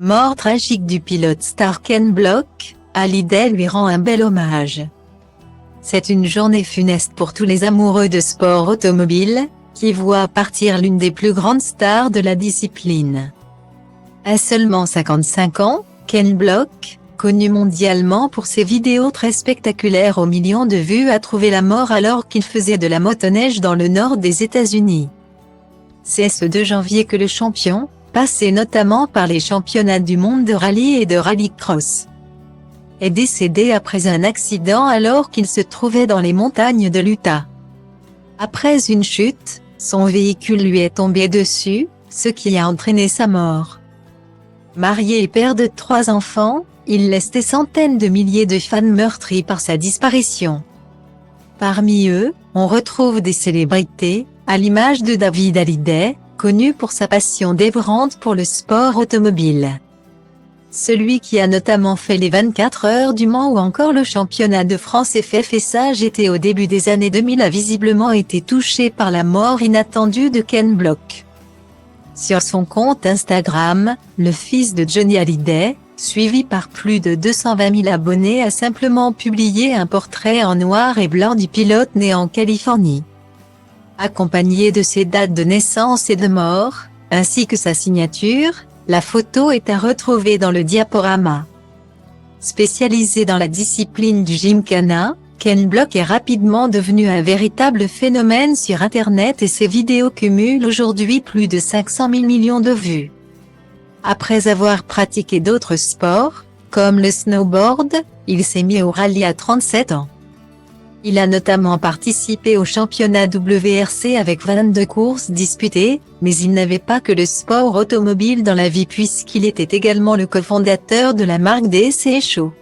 Mort tragique du pilote star Ken Block, Hallyday lui rend un bel hommage. C'est une journée funeste pour tous les amoureux de sport automobile, qui voient partir l'une des plus grandes stars de la discipline. À seulement 55 ans, Ken Block, connu mondialement pour ses vidéos très spectaculaires aux millions de vues, a trouvé la mort alors qu'il faisait de la motoneige dans le nord des États-Unis. C'est ce 2 janvier que le champion, passé notamment par les championnats du monde de rallye et de rallycross, est décédé après un accident alors qu'il se trouvait dans les montagnes de l'Utah. Après une chute, son véhicule lui est tombé dessus, ce qui a entraîné sa mort. Marié et père de 3 enfants, il laisse des centaines de milliers de fans meurtris par sa disparition. Parmi eux, on retrouve des célébrités, à l'image de David Hallyday, connu pour sa passion dévorante pour le sport automobile. Celui qui a notamment fait les 24 heures du Mans ou encore le championnat de France FFSA GT au début des années 2000 a visiblement été touché par la mort inattendue de Ken Block. Sur son compte Instagram, le fils de Johnny Hallyday, suivi par plus de 220 000 abonnés, a simplement publié un portrait en noir et blanc du pilote né en Californie, accompagné de ses dates de naissance et de mort, ainsi que sa signature. La photo est à retrouver dans le diaporama. Spécialisé dans la discipline du gymkhana, Ken Block est rapidement devenu un véritable phénomène sur Internet et ses vidéos cumulent aujourd'hui plus de 500 000 millions de vues. Après avoir pratiqué d'autres sports, comme le snowboard, il s'est mis au rallye à 37 ans. Il a notamment participé au championnat WRC avec 22 courses disputées, mais il n'avait pas que le sport automobile dans la vie puisqu'il était également le cofondateur de la marque DC Show.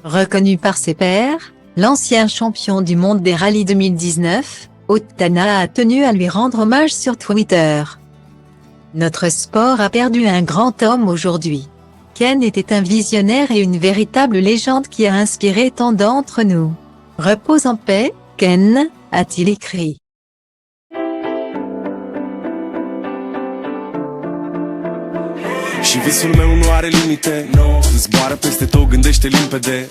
Reconnu par ses pairs, l'ancien champion du monde des rallyes 2019, Ottana a tenu à lui rendre hommage sur Twitter. Notre sport a perdu un grand homme aujourd'hui. Ken était un visionnaire et une véritable légende qui a inspiré tant d'entre nous. Repose en paix, Ken, a-t-il écrit. Și visul meu nu are limite, no. Zboară peste tot, gândește limpede.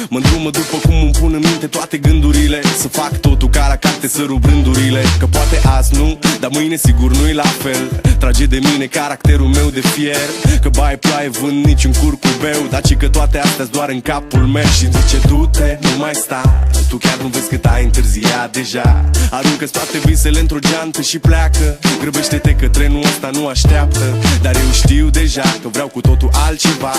Mă îndrumă după cum îmi pun în minte toate gândurile. Să fac totul ca la carte, să rup rândurile. Că poate azi nu, dar mâine sigur nu-i la fel. Trage de mine caracterul meu de fier. Că baie ploaie, vând niciun curcubeu. Dar ci că toate astea-s doar în capul meu. Și-mi zice du-te, nu mai sta. Tu chiar nu vezi cât ai întârziat deja. Aruncă-ți toate visele într-o geantă și pleacă. Grăbește-te că trenul ăsta nu așteaptă. Dar eu știu deja că vreau cu totul altceva.